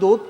2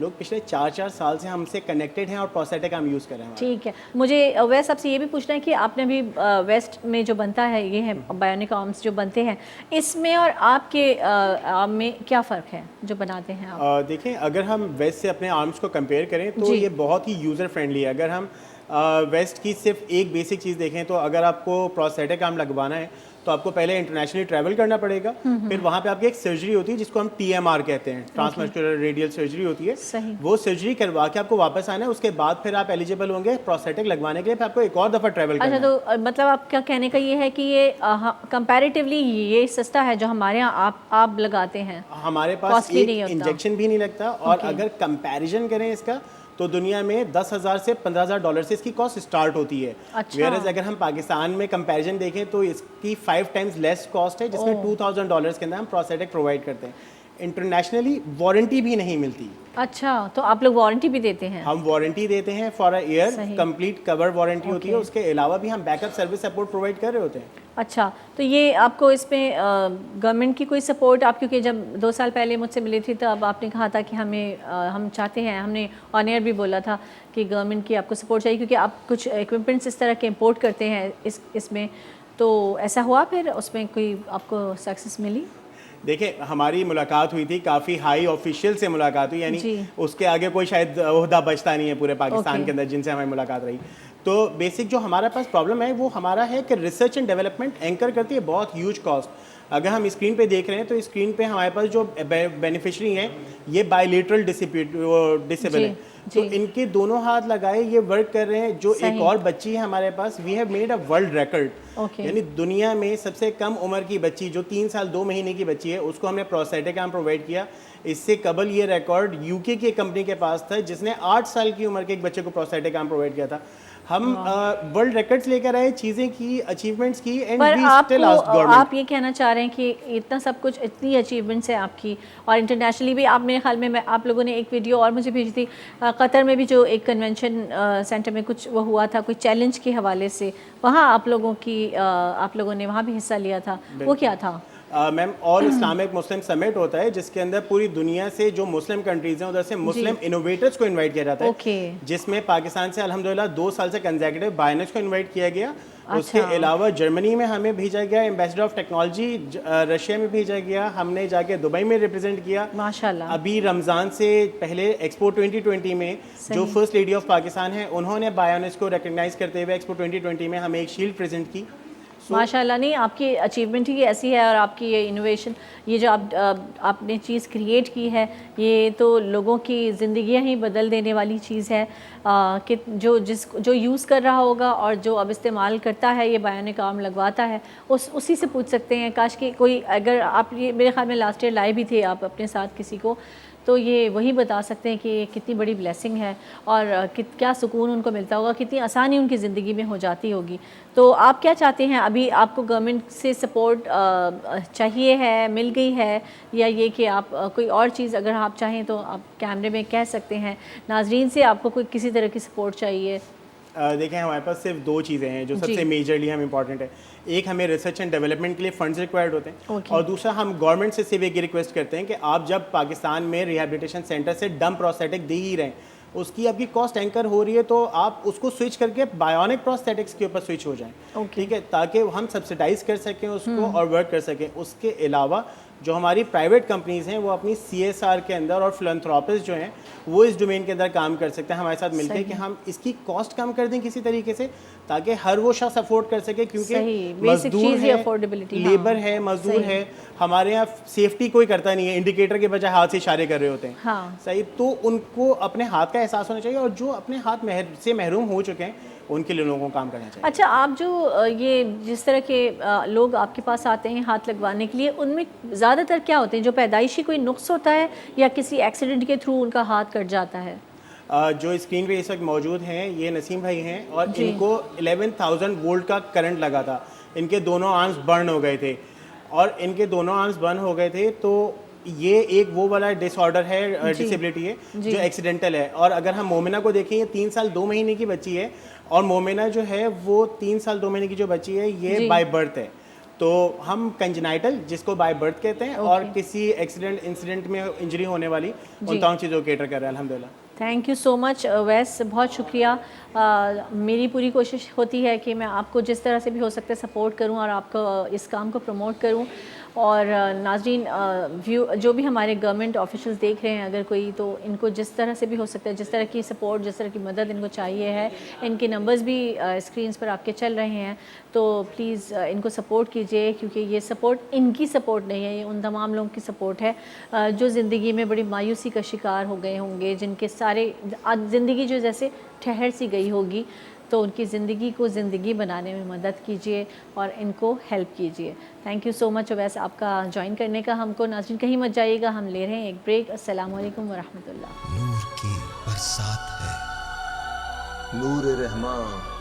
لوگ پچھلے 4 سال سے ہم سے کنیکٹڈ ہیں اور پروستھیٹک ہم یوز کر رہے ہیں. ٹھیک ہے. مجھے ویسٹ آپ سے یہ بھی پوچھنا ہے کہ آپ نے بھی ویسٹ میں جو بنتا ہے یہ ہے بایونک آرمز جو بنتے ہیں, اس میں اور آپ کے آرم میں کیا فرق ہے جو بناتے ہیں آپ؟ دیکھیں اگر ہم ویسٹ سے اپنے آرمس کو کمپیئر کریں تو یہ بہت ہی یوزر فرینڈلی ہے. اگر ہم ویسٹ کی صرف ایک بیسک چیز دیکھیں تو اگر آپ کو پروستھیٹک آرم لگوانا ہے تو آپ کو پہلے انٹرنیشنلی ٹریول کرنا پڑے گا, پھر وہاں پہ آپ کی ایک سرجری ہوتی ہے جس کو ہم TMR کہتے ہیں, ٹرانسمسکولر ریڈیل سرجری ہوتی ہے. وہ سرجری کروا کے آپ کو واپس آنا ہے, اس کے بعد پھر آپ ایلیجیبل ہوں گے پروستھیٹک لگوانے کے لیے, پھر آپ کو ایک اور دفعہ ٹریول کرنا ہے. اچھا, تو مطلب آپ کا کہنے کا یہ ہے کہ یہ کمپیریٹیولی یہ سستا ہے جو ہمارے یہاں آپ لگاتے ہیں, ہمارے پاس ایک انجیکشن بھی نہیں لگتا, اور اگر کمپیریزن کریں اس کا تو دنیا میں $10,000 سے $15,000 سے اس کی کاسٹ اسٹارٹ ہوتی ہے. ویئرز اگر ہم پاکستان میں کمپیریزن دیکھیں تو اس کی 5 times لیس کاسٹ ہے, جس میں $2,000 کے اندر ہم پروستھیٹک پرووائڈ کرتے ہیں. انٹرنیشنلی وارنٹی بھی نہیں ملتی. اچھا, تو آپ لوگ وارنٹی بھی دیتے ہیں؟ ہم وارنٹی دیتے ہیں for a year, complete cover warranty ہوتی ہے. اس کے علاوہ بھی ہم back up service support provide کر رہے ہوتے ہیں. اچھا, تو یہ آپ کو اس میں گورنمنٹ کی کوئی سپورٹ, آپ کیونکہ جب 2 سال پہلے مجھ سے ملی تھی تو اب آپ نے کہا تھا کہ ہم چاہتے ہیں, ہم نے آن ایئر بھی بولا تھا کہ گورنمنٹ کی آپ کو سپورٹ چاہیے کیونکہ آپ کچھ اکوپمنٹس اس طرح کے امپورٹ کرتے ہیں اس میں, تو ایسا ہوا پھر اس میں کوئی آپ کو سکسیس ملی؟ دیکھیں ہماری ملاقات ہوئی تھی, کافی ہائی آفیشیل سے ملاقات ہوئی, یعنی اس کے آگے کوئی شاید عہدہ بچتا نہیں ہے پورے پاکستان کے اندر جن سے ہماری ملاقات رہی. تو بیسک جو ہمارے پاس پرابلم ہے وہ ہمارا ہے کہ ریسرچ اینڈ ڈیولپمنٹ اینکر کرتی ہے بہت ہیوج کاسٹ. اگر ہم اسکرین پہ دیکھ رہے ہیں تو اسکرین پہ ہمارے پاس جو بینیفیشری ہیں یہ بائیلیٹرل ڈسیبل ہیں, تو ان کے دونوں ہاتھ لگائے یہ ورک کر رہے ہیں. جو ایک اور بچی ہے ہمارے پاس, we have made a world record, یعنی دنیا میں سب سے کم عمر کی بچی جو 3 سال 2 مہینے کی بچی ہے اس کو ہم نے پروستھیٹک آرم پرووائڈ کیا. اس سے قبل یہ ریکارڈ UK کی ایک کمپنی کے پاس تھا جس نے 8 سال کی عمر کے ایک بچے کو پروستھیٹک آرم پرووائڈ کیا تھا. ہم ورلڈ ریکارڈز لے کر آئے, چیزیں کی, اچیومنٹس کی, and we still ask government. آپ یہ کہنا چاہ رہے ہیں کہ اتنا سب کچھ, اتنی اچیومنٹس ہیں آپ کی, اور انٹرنیشنلی بھی آپ میرے خیال میں آپ لوگوں نے ایک ویڈیو اور مجھے بھیجی تھی, قطر میں بھی جو ایک کنونشن سینٹر میں کچھ وہ ہوا تھا کوئی چیلنج کے حوالے سے, وہاں آپ لوگوں نے وہاں بھی حصہ لیا تھا, وہ کیا تھا؟ میم آل اسلامک مسلم سمٹ ہوتا ہے جس کے اندر پوری دنیا سے جو مسلم کنٹریز ہیں ادھر سے مسلم انوویٹرز کو انوائٹ کیا جاتا ہے, جس میں پاکستان سے الحمدللہ 2 سال سے کنزیکٹیو بائنس کو انوائٹ کیا گیا. اس کے علاوہ جرمنی میں ہمیں بھیجا گیا, ایمبیسڈر آف ٹیکنالوجی رشیا میں بھیجا گیا, ہم نے جا کے دبئی میں ریپرزینٹ کیا. ماشاءاللہ. ابھی رمضان سے پہلے ایکسپو 2020 میں جو فرسٹ لیڈی آف پاکستان ہے انہوں نے بایونس کو ریکگنائز کرتے ہوئے ایکسپو 2020 میں ہمیں ایک شیلڈ پریزنٹ کی. ماشاء اللہ. نہیں, آپ کی اچیومنٹ ہی ایسی ہے, اور آپ کی یہ انوویشن, یہ جو آپ نے چیز کریٹ کی ہے, یہ تو لوگوں کی زندگیاں ہی بدل دینے والی چیز ہے کہ جو یوز کر رہا ہوگا اور جو اب استعمال کرتا ہے یہ بایونک آرم لگواتا ہے اسی سے پوچھ سکتے ہیں. کاش کہ کوئی, اگر آپ یہ میرے خیال میں لاسٹ ایئر لائے بھی تھے آپ اپنے ساتھ کسی کو, تو یہ وہی بتا سکتے ہیں کہ یہ کتنی بڑی بلیسنگ ہے اور کیا سکون ان کو ملتا ہوگا, کتنی آسانی ان کی زندگی میں ہو جاتی ہوگی. تو آپ کیا چاہتے ہیں, ابھی آپ کو گورنمنٹ سے سپورٹ چاہیے ہے, مل گئی ہے, یا یہ کہ آپ کوئی اور چیز اگر آپ چاہیں تو آپ کیمرے میں کہہ سکتے ہیں ناظرین سے, آپ کو کوئی کسی طرح کی سپورٹ چاہیے؟ دیکھیں ہمارے پاس صرف 2 چیزیں ہیں جو سب سے میجرلی ہم امپورٹنٹ ہے. ایک, ہمیں ریسرچ اینڈ ڈیولپمنٹ کے لیے فنڈز ریکوائرڈ ہوتے ہیں, اور دوسرا ہم گورنمنٹ سے صرف ایک ریکویسٹ کرتے ہیں کہ آپ جب پاکستان میں ریہیبلیٹیشن سینٹر سے ڈم پروستھیٹک دے ہی رہے ہیں, اس کی آپ کی کاسٹ اینکر ہو رہی ہے تو آپ اس کو سوئچ کر کے بایونک پروستھیٹکس کے اوپر سوئچ ہو جائیں, ٹھیک ہے, تاکہ ہم سبسیڈائز کر سکیں اس کو اور ورک کر سکیں. اس کے علاوہ جو ہماری پرائیویٹ کمپنیز ہیں وہ اپنی CSR کے اندر اور فلانتھراپسٹ جو ہیں وہ اس ڈومین کے اندر کام کر سکتے ہیں ہمارے ساتھ مل کے, کہ ہم اس کی کاسٹ کم کر دیں کسی طریقے سے تاکہ ہر وہ شخص افورڈ کر سکے, کیونکہ مزدور ہے, لیبر ہے, مزدور ہے. ہمارے یہاں سیفٹی کوئی کرتا نہیں ہے, انڈیکیٹر کے بجائے ہاتھ سے اشارے کر رہے ہوتے ہیں, صحیح. تو ان کو اپنے ہاتھ کا احساس ہونا چاہیے, اور جو اپنے ہاتھ سے محروم ہو چکے ہیں ان کے لیے لوگوں کو کام کرنا چاہیے. اچھا, آپ جو یہ جس طرح کے لوگ آپ کے پاس آتے ہیں ہاتھ لگوانے کے لیے, ان میں زیادہ تر کیا ہوتے ہیں, جو پیدائشی کوئی نقص ہوتا ہے یا کسی ایکسیڈنٹ کے تھرو ان کا ہاتھ کٹ جاتا ہے؟ جو اسکرین پہ اس وقت موجود ہیں یہ نسیم بھائی ہیں, اور ان کو 11,000 وولٹ کا کرنٹ لگا تھا, ان کے دونوں آرمز برن ہو گئے تھے, اور ان کے دونوں آرمز برن ہو گئے تھے. تو یہ ایک وہ والا ڈس آرڈر ہے, ڈسیبلٹی ہے جو ایکسیڈنٹل ہے. اور اگر ہم مومنہ کو دیکھیں, یہ 3 سال 2 مہینے کی بچی ہے, اور مومنہ جو ہے وہ 3 سال 2 مہینے کی جو بچی ہے یہ بائی برتھ ہے. تو ہم کنجنائٹل جس کو بائی برتھ کہتے ہیں اور کسی ایکسیڈنٹ انسیڈنٹ میں انجری ہونے والی ان تمام چیزوں کو کیٹر کر رہے ہیں الحمدللہ. تھینک یو سو مچ اویس, بہت شکریہ. میری پوری کوشش ہوتی ہے کہ میں آپ کو جس طرح سے بھی ہو سکتا ہے سپورٹ کروں اور آپ کو اس کام کو پروموٹ کروں. اور ناظرین جو بھی ہمارے گورنمنٹ آفیشلز دیکھ رہے ہیں اگر کوئی, تو ان کو جس طرح سے بھی ہو سکتا ہے, جس طرح کی سپورٹ, جس طرح کی مدد ان کو چاہیے ہے, ان کے نمبرز بھی اسکرینز پر آپ کے چل رہے ہیں, تو پلیز ان کو سپورٹ کیجئے, کیونکہ یہ سپورٹ ان کی سپورٹ نہیں ہے, یہ ان تمام لوگوں کی سپورٹ ہے جو زندگی میں بڑی مایوسی کا شکار ہو گئے ہوں گے, جن کے سارے زندگی جو جیسے ٹھہر سی گئی ہوگی, تو ان کی زندگی کو زندگی بنانے میں مدد کیجئے اور ان کو ہیلپ کیجئے. تھینک یو سو مچ اویس آپ کا جوائن کرنے کا ہم کو. ناظرین کہیں مت جائیے گا, ہم لے رہے ہیں ایک بریک. السلام علیکم ورحمۃ اللہ. نور کی برسات ہے, نور رحمان